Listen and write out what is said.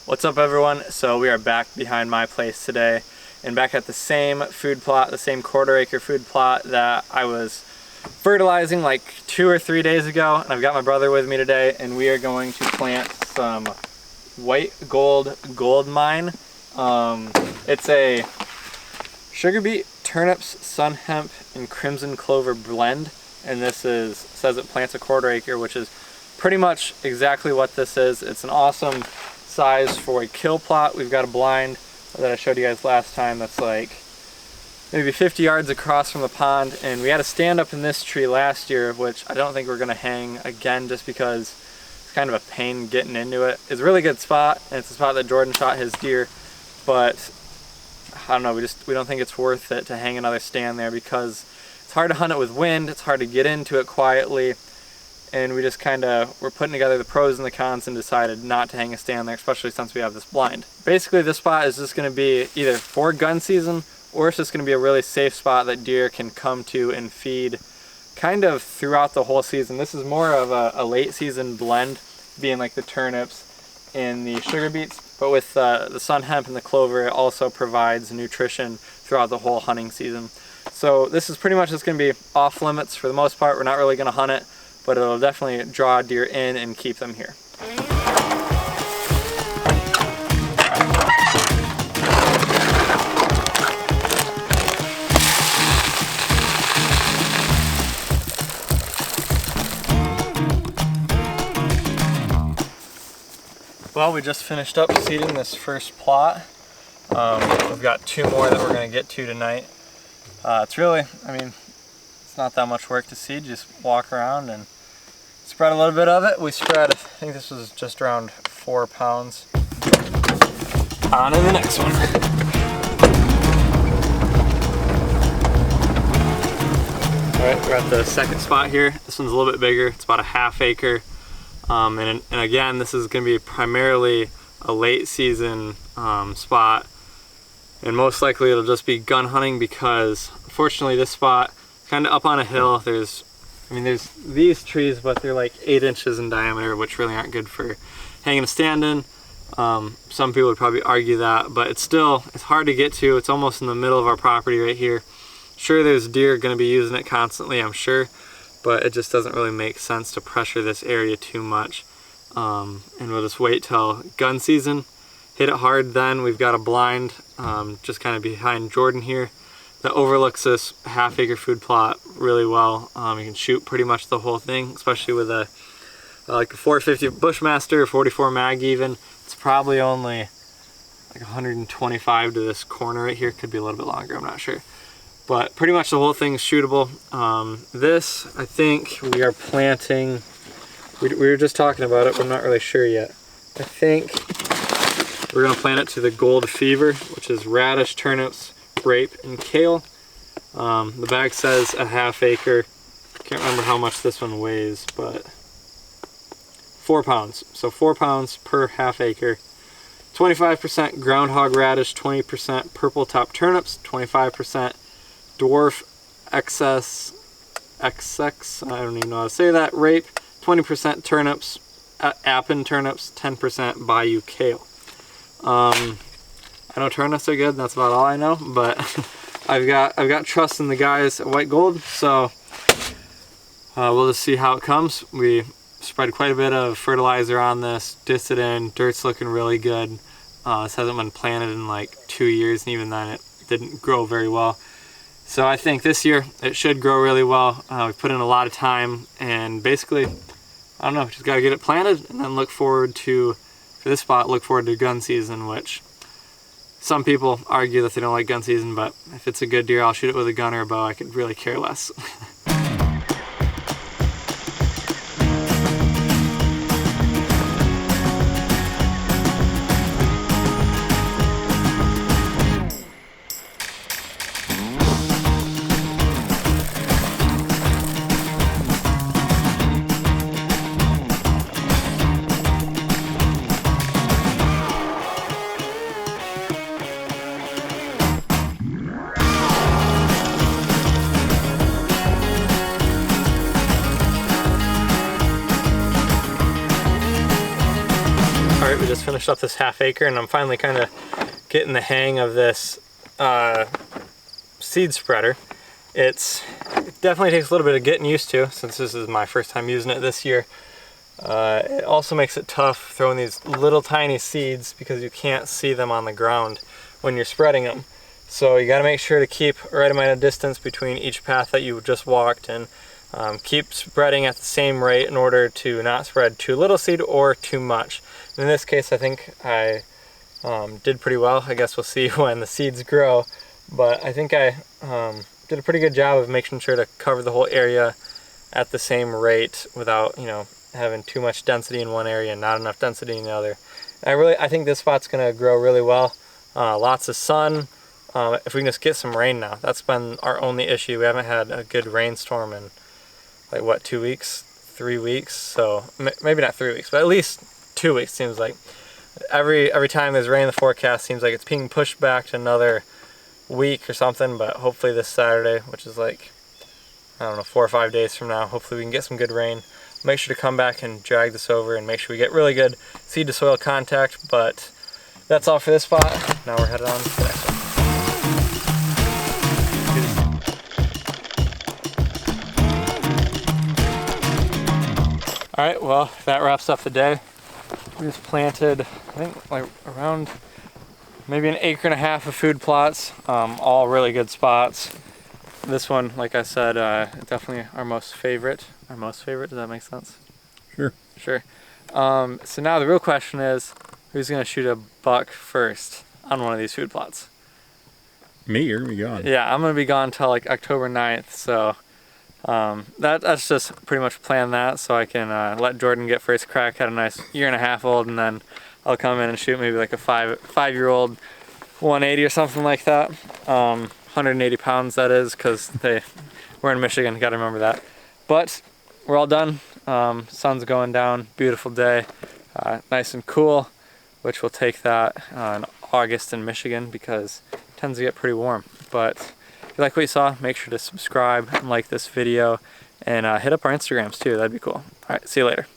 What's up, everyone? So we are back behind my place today and back at the same food plot, the same quarter-acre food plot that I was fertilizing like 2 or 3 days ago. And I've got my brother with me today, and we are going to plant some white gold mine. It's a sugar beet, turnips, sun hemp, and crimson clover blend. And this says it plants a quarter acre, which is pretty much exactly what this is. It's an awesome size for a kill plot. We've got a blind that I showed you guys last time that's like maybe 50 yards across from the pond, and we had a stand up in this tree last year, which I don't think we're gonna hang again just because it's kind of a pain getting into it. It's a really good spot, and it's a spot that Jordan shot his deer, but I don't know, we don't think it's worth it to hang another stand there because it's hard to hunt it with wind, it's hard to get into it quietly. And we just we're putting together the pros and the cons and decided not to hang a stand there, especially since we have this blind. Basically, this spot is just going to be either for gun season, or it's just going to be a really safe spot that deer can come to and feed kind of throughout the whole season. This is more of a late season blend, being like the turnips and the sugar beets, but with the sun hemp and the clover, it also provides nutrition throughout the whole hunting season. So this is pretty much just going to be off limits for the most part. We're not really going to hunt it, but it'll definitely draw deer in and keep them here. Well, we just finished up seeding this first plot. We've got 2 more that we're going to get to tonight. It's really, it's not that much work to seed. Just walk around and spread a little bit of it. We spread, I think this was just around 4 pounds. On to the next one. Alright, we're at the second spot here. This one's a little bit bigger. It's about a ½ acre. And again, this is going to be primarily a late season spot. And most likely it'll just be gun hunting because unfortunately this spot kind of up on a hill. There's these trees, but they're like 8 inches in diameter, which really aren't good for hanging a stand in. Some people would probably argue that, but it's hard to get to. It's almost in the middle of our property right here. Sure, there's deer going to be using it constantly, I'm sure, but it just doesn't really make sense to pressure this area too much. And we'll just wait till gun season, hit it hard then. We've got a blind just kind of behind Jordan here that overlooks this ½ acre food plot really well. You can shoot pretty much the whole thing, especially with like a 450 Bushmaster, 44 mag even. It's probably only like 125 to this corner right here. Could be a little bit longer, I'm not sure. But pretty much the whole thing is shootable. This, I think we are planting, we were just talking about it, but I'm not really sure yet. I think we're gonna plant it to the Gold Fever, which is radish, turnips, rape, and kale. The bag says a ½ acre. Can't remember how much this one weighs, but 4 pounds. So 4 pounds per ½ acre. 25% groundhog radish, 20% purple top turnips, 25% dwarf XX, I don't even know how to say that, rape, 20% turnips, Appin turnips, 10% Bayou kale. I know turnips are good, that's about all I know, but I've got trust in the guys at White Gold, so we'll just see how it comes. We spread quite a bit of fertilizer on this, dissed it in, dirt's looking really good. This hasn't been planted in like 2 years, and even then it didn't grow very well. So I think this year it should grow really well. We put in a lot of time, and basically, I don't know, just gotta get it planted and then look forward to, for this spot, look forward to gun season, which some people argue that they don't like gun season, but if it's a good deer, I'll shoot it with a gun or a bow. I could really care less. finished up this half acre, and I'm finally kind of getting the hang of this seed spreader. It definitely takes a little bit of getting used to, since this is my first time using it this year. It also makes it tough throwing these little tiny seeds because you can't see them on the ground when you're spreading them. So you got to make sure to keep a right amount of distance between each path that you just walked, and keep spreading at the same rate in order to not spread too little seed or too much. In this case, I think I did pretty well. I guess we'll see when the seeds grow, but I think I did a pretty good job of making sure to cover the whole area at the same rate without, having too much density in one area and not enough density in the other. I think this spot's gonna grow really well. Lots of sun. If we can just get some rain now. That's been our only issue. We haven't had a good rainstorm in like what, 2 weeks, 3 weeks? So maybe not 3 weeks, but at least 2 weeks seems like. Every time there's rain in the forecast, seems like it's being pushed back to another week or something. But hopefully this Saturday, which is like, I don't know, 4 or 5 days from now, hopefully we can get some good rain. Make sure to come back and drag this over and make sure we get really good seed to soil contact. But that's all for this spot. Now we're headed on to the next one. All right, well, that wraps up the day. We just planted, I think, like around maybe 1.5 acres of food plots, all really good spots. This one, like I said, definitely our most favorite. Does that make sense? Sure. Sure. So now the real question is, who's gonna shoot a buck first on one of these food plots? Me, you're gonna be gone. Yeah, I'm gonna be gone till like October 9th, so that's just pretty much plan that so I can let Jordan get first crack at a nice 1.5 year old, and then I'll come in and shoot maybe like a five-year-old 180 or something like that. 180 pounds that is, because we're in Michigan, gotta remember that. But we're all done. Sun's going down, beautiful day, nice and cool, which we'll take that in August in Michigan because it tends to get pretty warm. But if you like what you saw, make sure to subscribe and like this video, and hit up our Instagrams too, that'd be cool. All right, see you later.